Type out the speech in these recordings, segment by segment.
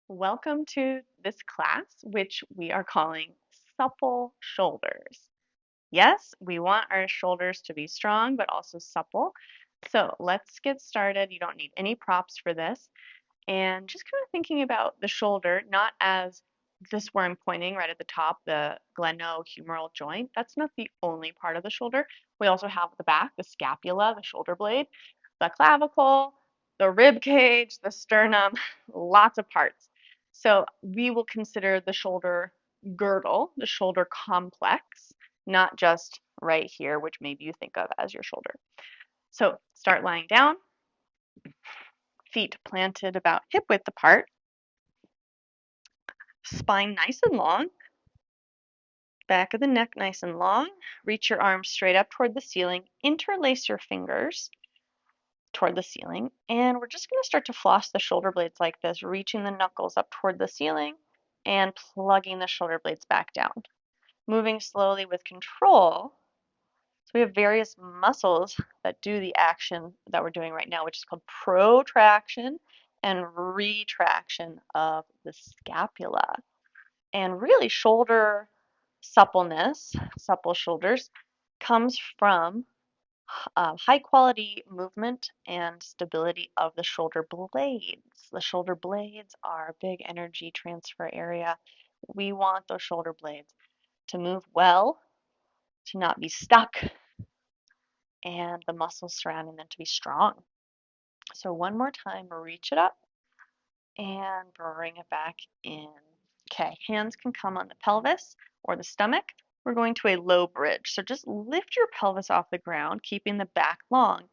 Welcome to this class, which we are calling Supple Shoulders. Yes, we want our shoulders to be strong, but also supple. So let's get started. You don't need any props for this. And just kind of thinking about the shoulder, not as this where I'm pointing right at the top, the glenohumeral joint. That's not the only part of the shoulder. We also have the back, the scapula, the shoulder blade, the clavicle, the rib cage, the sternum, lots of parts. So we will consider the shoulder girdle, the shoulder complex, not just right here, which maybe you think of as your shoulder. So start lying down, feet planted about hip width apart, spine nice and long, back of the neck nice and long. Reach your arms straight up toward the ceiling, interlace your fingers toward the ceiling, and we're just going to start to floss the shoulder blades like this, reaching the knuckles up toward the ceiling and plugging the shoulder blades back down. Moving slowly with control. So we have various muscles that do the action that we're doing right now, which is called protraction and retraction of the scapula. And really, shoulder suppleness, supple shoulders, comes from high quality movement and stability of the shoulder blades. The shoulder blades are a big energy transfer area. We want those shoulder blades to move well, to not be stuck, and the muscles surrounding them to be strong. So one more time, reach it up and bring it back in. Okay, hands can come on the pelvis or the stomach. We're going to a low bridge. So just lift your pelvis off the ground, keeping the back long,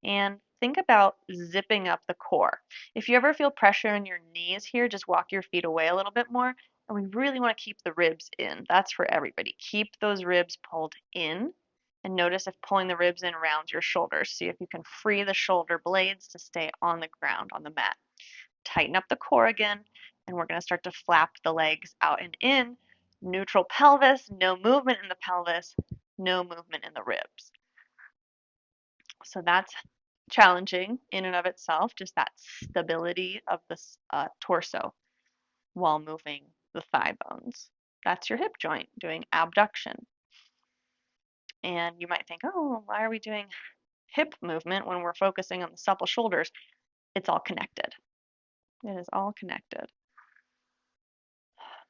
and think about zipping up the core. If you ever feel pressure in your knees here, just walk your feet away a little bit more. And we really want to keep the ribs in. That's for everybody. Keep those ribs pulled in. And notice if pulling the ribs in rounds your shoulders. See if you can free the shoulder blades to stay on the ground, on the mat. Tighten up the core again, and we're going to start to flap the legs out and in. Neutral pelvis, no movement in the pelvis, no movement in the ribs. So that's challenging in and of itself, just that stability of the torso while moving the thigh bones. That's your hip joint doing abduction. And you might think, oh, why are we doing hip movement when we're focusing on the supple shoulders? It's all connected. It is all connected.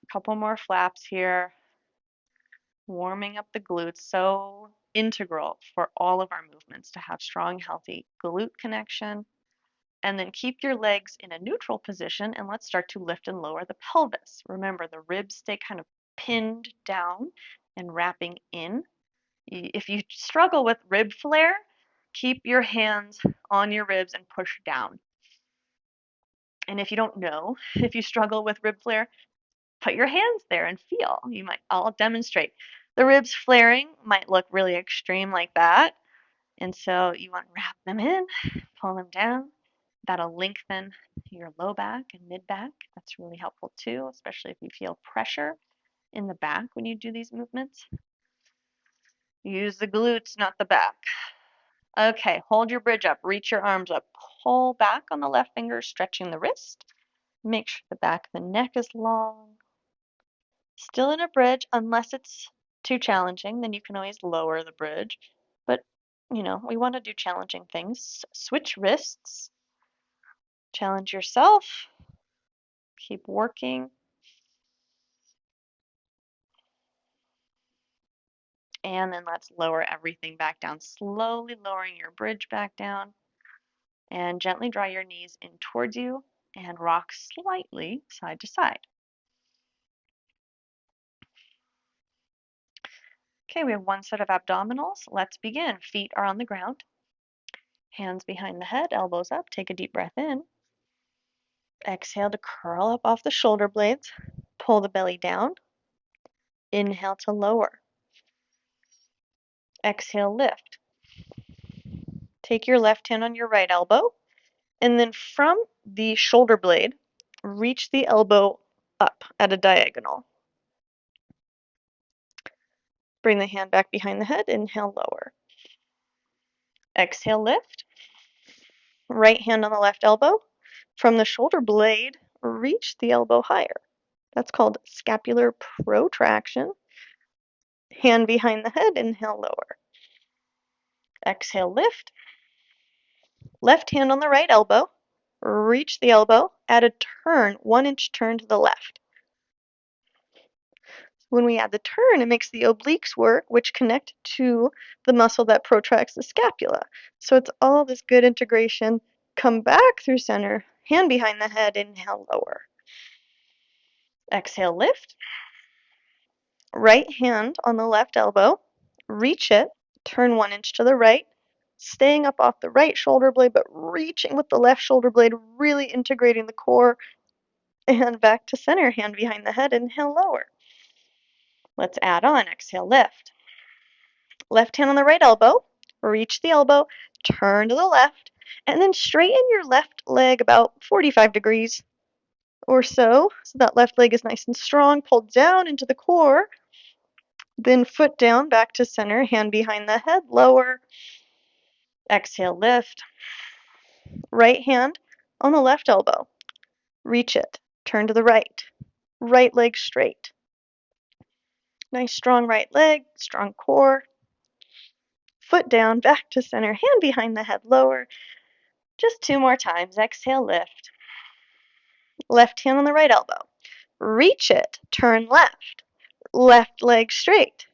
A couple more flaps here. Warming up the glutes, so integral for all of our movements to have strong, healthy glute connection. And then keep your legs in a neutral position and let's start to lift and lower the pelvis. Remember, the ribs stay kind of pinned down and wrapping in. If you struggle with rib flare, keep your hands on your ribs and push down. And if you don't know if you struggle with rib flare, put your hands there and feel. I'll demonstrate. The ribs flaring might look really extreme like that. And so you want to wrap them in, pull them down. That'll lengthen your low back and mid back. That's really helpful too, especially if you feel pressure in the back when you do these movements. Use the glutes, not the back. Okay, hold your bridge up, reach your arms up, pull back on the left finger, stretching the wrist. Make sure the back of the neck is long. Still in a bridge, unless it's too challenging, then you can always lower the bridge. But, we want to do challenging things. Switch wrists. Challenge yourself. Keep working. And then let's lower everything back down, slowly lowering your bridge back down. And gently draw your knees in towards you and rock slightly side to side. Okay, we have one set of abdominals. Let's begin. Feet are on the ground. Hands behind the head, elbows up. Take a deep breath in. Exhale to curl up off the shoulder blades. Pull the belly down. Inhale to lower. Exhale, lift. Take your left hand on your right elbow, and then from the shoulder blade, reach the elbow up at a diagonal. Bring the hand back behind the head. Inhale, lower. Exhale, lift. Right hand on the left elbow. From the shoulder blade, reach the elbow higher. That's called scapular protraction. Hand behind the head, inhale, lower. Exhale, lift. Left hand on the right elbow. Reach the elbow, add a turn, 1-inch turn to the left. When we add the turn, it makes the obliques work, which connect to the muscle that protracts the scapula. So it's all this good integration. Come back through center, hand behind the head, inhale, lower. Exhale, lift. Right hand on the left elbow, reach it, turn 1-inch to the right, staying up off the right shoulder blade, but reaching with the left shoulder blade, really integrating the core, and back to center, hand behind the head, inhale, lower. Let's add on, exhale, lift. Left hand on the right elbow, reach the elbow, turn to the left, and then straighten your left leg about 45 degrees or so that left leg is nice and strong. Pull down into the core, then foot down, back to center, hand behind the head, lower. Exhale, lift. Right hand on the left elbow, reach it, turn to the right. Right leg straight. Nice strong right leg, strong core. Foot down, back to center, hand behind the head, lower. Just 2 more times. Exhale, lift. Left hand on the right elbow. Reach it, turn left. Left leg straight.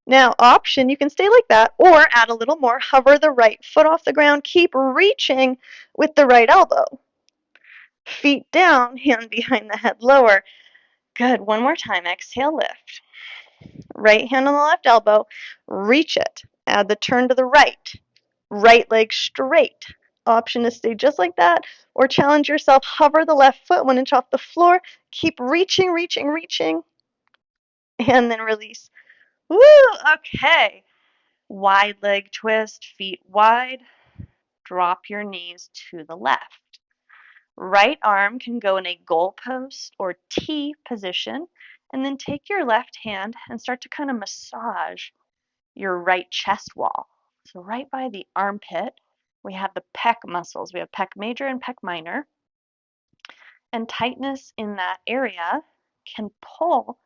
Now, option, you can stay like that or add a little more. Hover the right foot off the ground. Keep reaching with the right elbow. Feet down, hand behind the head, lower. Good. One more time. Exhale, lift. Right hand on the left elbow. Reach it. Add the turn to the right. Right leg straight. Option to stay just like that or challenge yourself. Hover the left foot 1-inch off the floor. Keep reaching, reaching, reaching, and then release. Woo! Okay. Wide leg twist, feet wide. Drop your knees to the left. Right arm can go in a goalpost or T position, and then take your left hand and start to kind of massage your right chest wall. So right by the armpit, we have the pec muscles. We have pec major and pec minor. And tightness in that area can pull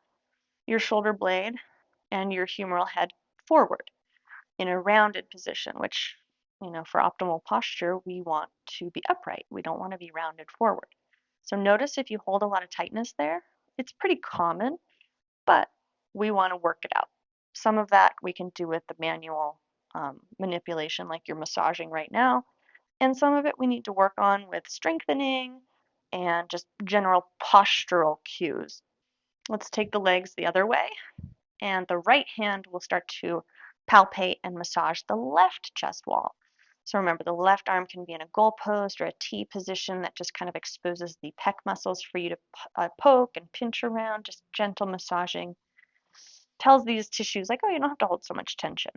your shoulder blade and your humeral head forward in a rounded position, which, for optimal posture, we want to be upright. We don't want to be rounded forward. So notice if you hold a lot of tightness there, it's pretty common, but we want to work it out. Some of that we can do with the manual manipulation like you're massaging right now, and some of it we need to work on with strengthening and just general postural cues. Let's take the legs the other way, and the right hand will start to palpate and massage the left chest wall. So remember, the left arm can be in a goalpost or a T position that just kind of exposes the pec muscles for you to poke and pinch around. Just gentle massaging tells these tissues like, oh, you don't have to hold so much tension.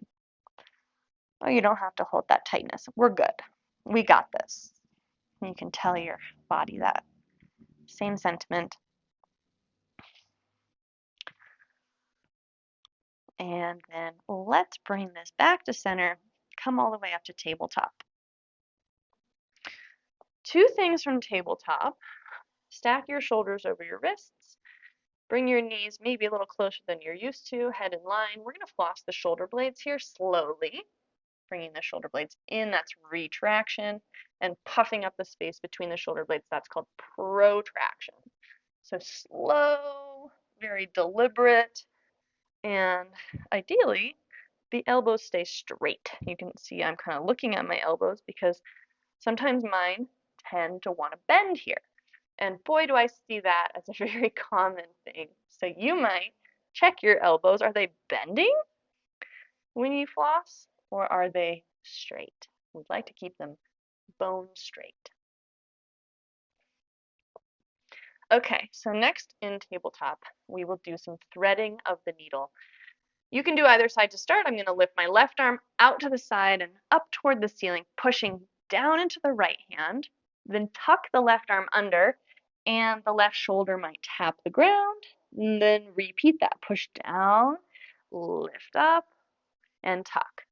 Oh, you don't have to hold that tightness. We're good. We got this. And you can tell your body that. Same sentiment. And then let's bring this back to center. Come all the way up to tabletop. 2 things from tabletop. Stack your shoulders over your wrists. Bring your knees maybe a little closer than you're used to. Head in line. We're going to floss the shoulder blades here slowly. Bringing the shoulder blades in, that's retraction. And puffing up the space between the shoulder blades, that's called protraction. So slow, very deliberate, and ideally, the elbows stay straight. You can see I'm kind of looking at my elbows because sometimes mine tend to want to bend here. And boy, do I see that as a very common thing. So you might check your elbows. Are they bending when you floss, or are they straight? We'd like to keep them bone straight. Okay, so next in tabletop, we will do some threading of the needle. You can do either side to start. I'm going to lift my left arm out to the side and up toward the ceiling, pushing down into the right hand, then tuck the left arm under, and the left shoulder might tap the ground, and then repeat that. Push down, lift up, and tuck.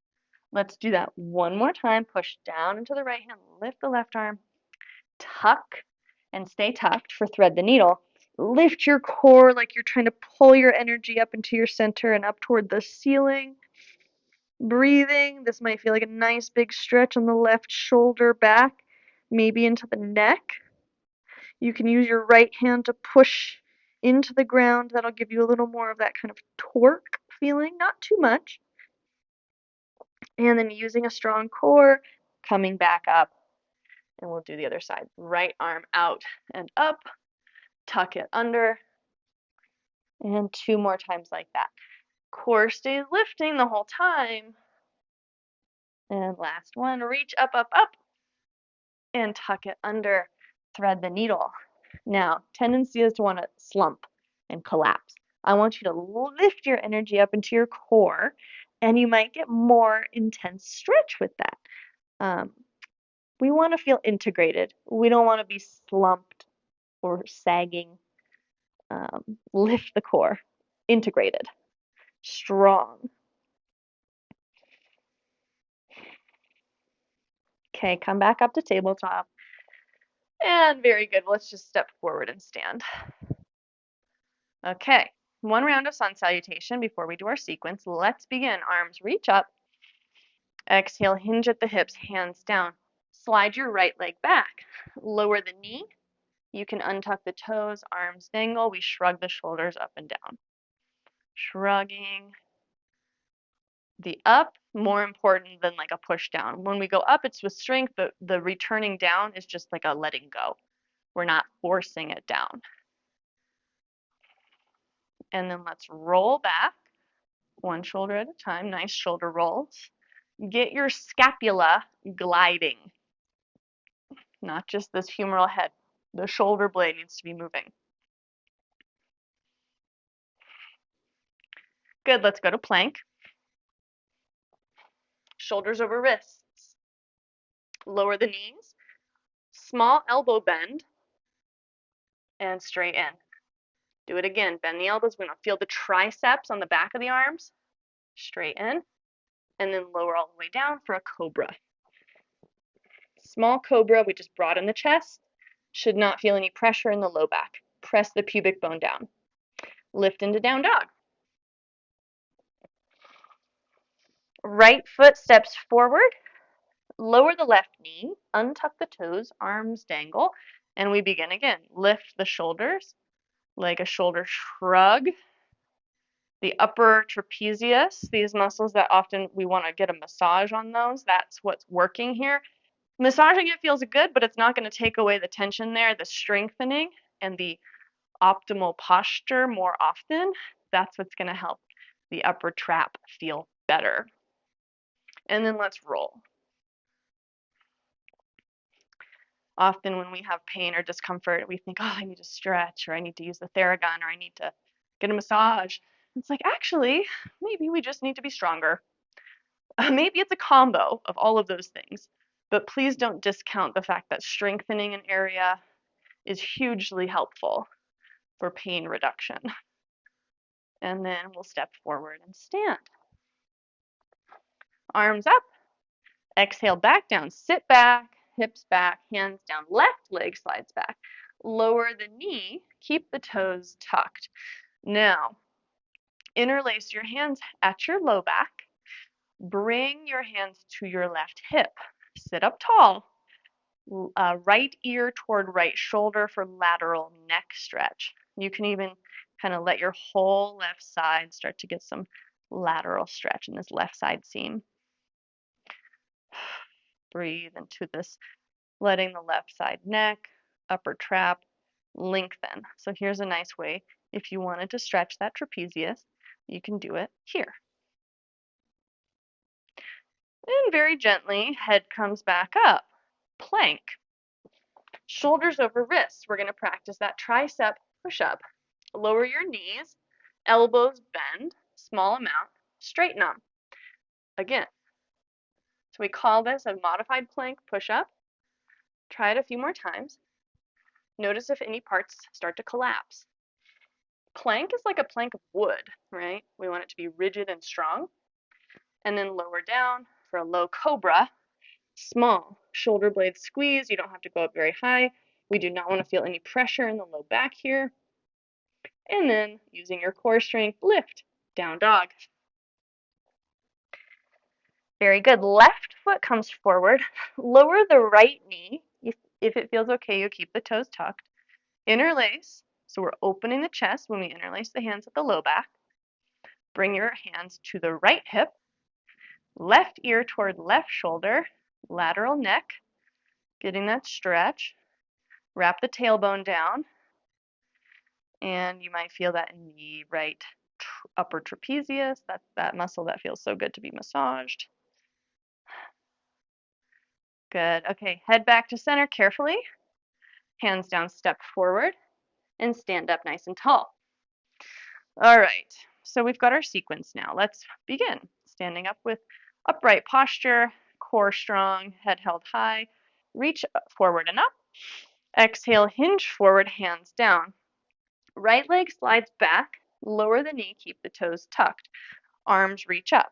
Let's do that one more time. Push down into the right hand, lift the left arm, tuck, and stay tucked for thread the needle. Lift your core like you're trying to pull your energy up into your center and up toward the ceiling. Breathing. This might feel like a nice big stretch on the left shoulder back, maybe into the neck. You can use your right hand to push into the ground. That'll give you a little more of that kind of torque feeling, not too much. And then using a strong core, coming back up. And we'll do the other side. Right arm out and up. Tuck it under. And 2 more times like that. Core stays lifting the whole time. And last one, reach up, up, up. And tuck it under. Thread the needle. Now, tendency is to want to slump and collapse. I want you to lift your energy up into your core, and you might get more intense stretch with that. We want to feel integrated. We don't want to be slumped or sagging. Lift the core, integrated, strong. Okay, come back up to tabletop. And very good. Let's just step forward and stand. Okay, 1 round of sun salutation before we do our sequence. Let's begin. Arms reach up. Exhale, hinge at the hips, hands down. Slide your right leg back. Lower the knee. You can untuck the toes, arms dangle. We shrug the shoulders up and down. Shrugging. The up, more important than like a push down. When we go up, it's with strength. The returning down is just like a letting go. We're not forcing it down. And then let's roll back. 1 shoulder at a time. Nice shoulder rolls. Get your scapula gliding. Not just this humeral head. The shoulder blade needs to be moving. Good, let's go to plank. Shoulders over wrists. Lower the knees. Small elbow bend. And straight in. Do it again. Bend the elbows. We're going to feel the triceps on the back of the arms. Straight in. And then lower all the way down for a cobra. Small cobra, we just broaden the chest. Should not feel any pressure in the low back. Press the pubic bone down. Lift into down dog. Right foot steps forward. Lower the left knee. Untuck the toes. Arms dangle. And we begin again. Lift the shoulders like a shoulder shrug. The upper trapezius, these muscles that often we want to get a massage on those, that's what's working here. Massaging it feels good, but it's not going to take away the tension there, the strengthening, and the optimal posture more often. That's what's going to help the upper trap feel better. And then let's roll. Often when we have pain or discomfort, we think, oh, I need to stretch, or I need to use the Theragun, or I need to get a massage. It's like, actually, maybe we just need to be stronger. Maybe it's a combo of all of those things, but please don't discount the fact that strengthening an area is hugely helpful for pain reduction. And then we'll step forward and stand. Arms up. Exhale, back down. Sit back, hips back, hands down. Left leg slides back. Lower the knee. Keep the toes tucked. Now, interlace your hands at your low back. Bring your hands to your left hip. Sit up tall. Right ear toward right shoulder for lateral neck stretch. You can even kind of let your whole left side start to get some lateral stretch in this left side seam. Breathe into this, letting the left side neck, upper trap lengthen. So here's a nice way. If you wanted to stretch that trapezius, you can do it here. And very gently, head comes back up. Plank. Shoulders over wrists. We're going to practice that tricep push-up. Lower your knees, elbows bend, small amount, straighten them. Again. So we call this a modified plank push-up. Try it a few more times. Notice if any parts start to collapse. Plank is like a plank of wood, right? We want it to be rigid and strong. And then lower down for a low cobra. Small shoulder blade squeeze. You don't have to go up very high. We do not want to feel any pressure in the low back here. And then using your core strength, lift, down dog. Very good. Left foot comes forward. Lower the right knee. If it feels okay, you keep the toes tucked. Interlace. So we're opening the chest when we interlace the hands at the low back. Bring your hands to the right hip. Left ear toward left shoulder. Lateral neck. Getting that stretch. Wrap the tailbone down. And you might feel that in the right upper trapezius. That's that muscle that feels so good to be massaged. Good. Okay, head back to center carefully. Hands down, step forward, and stand up nice and tall. All right, so we've got our sequence now. Let's begin. Standing up with upright posture, core strong, head held high. Reach forward and up. Exhale, hinge forward, hands down. Right leg slides back. Lower the knee, keep the toes tucked. Arms reach up.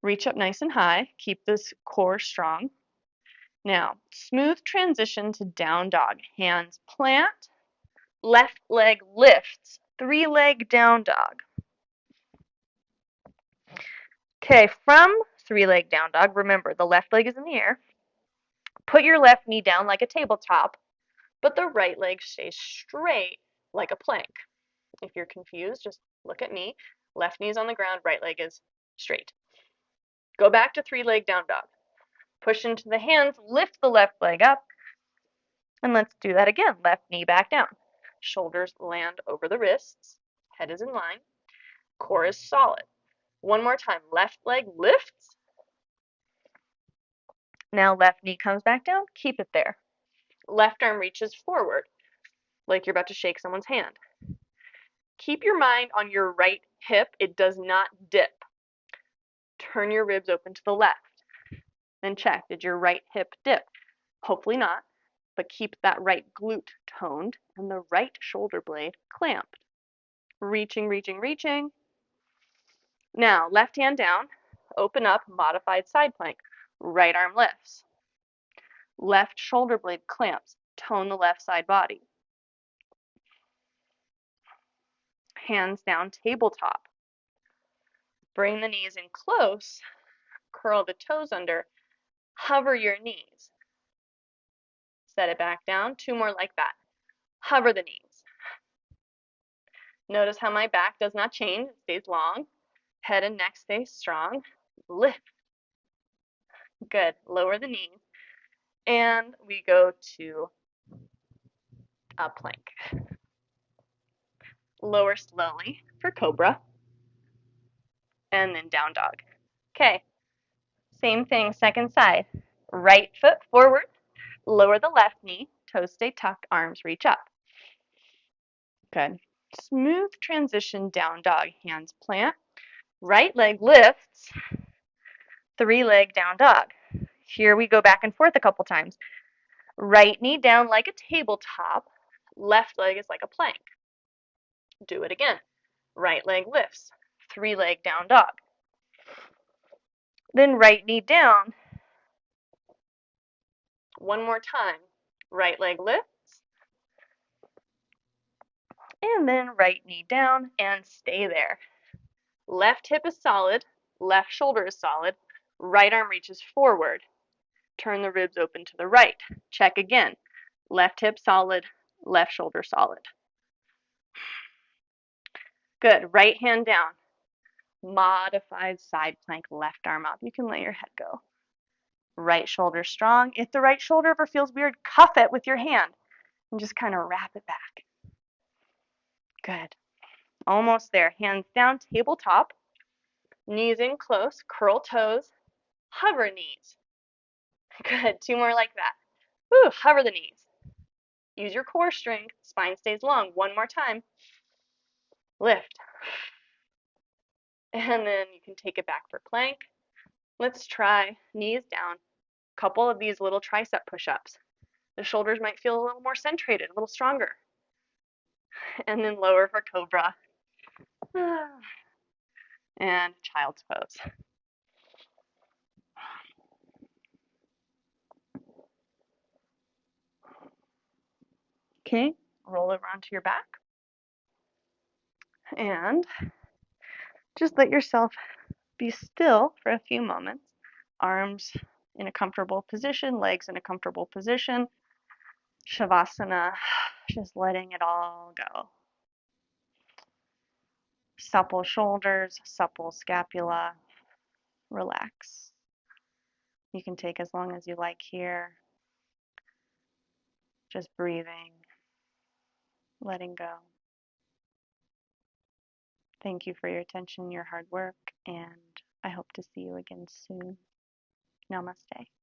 Reach up nice and high. Keep this core strong. Now, smooth transition to down dog. Hands plant. Left leg lifts. 3-leg down dog. Okay, from 3-leg down dog, remember the left leg is in the air. Put your left knee down like a tabletop, but the right leg stays straight like a plank. If you're confused, just look at me. Left knee is on the ground, right leg is straight. Go back to 3-leg down dog. Push into the hands, lift the left leg up, and let's do that again. Left knee back down. Shoulders land over the wrists, head is in line, core is solid. One more time, left leg lifts. Now left knee comes back down, keep it there. Left arm reaches forward, like you're about to shake someone's hand. Keep your mind on your right hip, it does not dip. Turn your ribs open to the left. Then check, did your right hip dip? Hopefully not, but keep that right glute toned and the right shoulder blade clamped. Reaching, reaching, reaching. Now, left hand down, open up, modified side plank. Right arm lifts. Left shoulder blade clamps, tone the left side body. Hands down, tabletop. Bring the knees in close, curl the toes under, hover your knees. Set it back down, 2 more like that. Hover the knees. Notice how my back does not change, it stays long. Head and neck stay strong. Lift. Good. Lower the knees. And we go to a plank. Lower slowly for cobra. And then down dog. Okay. Same thing, second side. Right foot forward. Lower the left knee. Toes stay tucked. Arms reach up. Good. Smooth transition down dog. Hands plant. Right leg lifts. 3-leg down dog. Here we go back and forth a couple times. Right knee down like a tabletop. Left leg is like a plank. Do it again. Right leg lifts. 3-leg down dog. Then right knee down. One more time. Right leg lifts. And then right knee down and stay there. Left hip is solid. Left shoulder is solid. Right arm reaches forward. Turn the ribs open to the right. Check again. Left hip solid. Left shoulder solid. Good. Right hand down. Modified side plank, left arm up. You can let your head go. Right shoulder strong. If the right shoulder ever feels weird, cuff it with your hand and just kind of wrap it back. Good. Almost there. Hands down, tabletop. Knees in close, curl toes, hover knees. Good. 2 more like that. Woo, hover the knees. Use your core strength. Spine stays long. One more time. Lift. And then you can take it back for plank. Let's try knees down. Couple of these little tricep push-ups. The shoulders might feel a little more centrated, a little stronger. And then lower for cobra. And child's pose. Okay, roll over onto your back and just let yourself be still for a few moments. Arms in a comfortable position, legs in a comfortable position. Shavasana, just letting it all go. Supple shoulders, supple scapula, relax. You can take as long as you like here. Just breathing, letting go. Thank you for your attention, your hard work, and I hope to see you again soon. Namaste.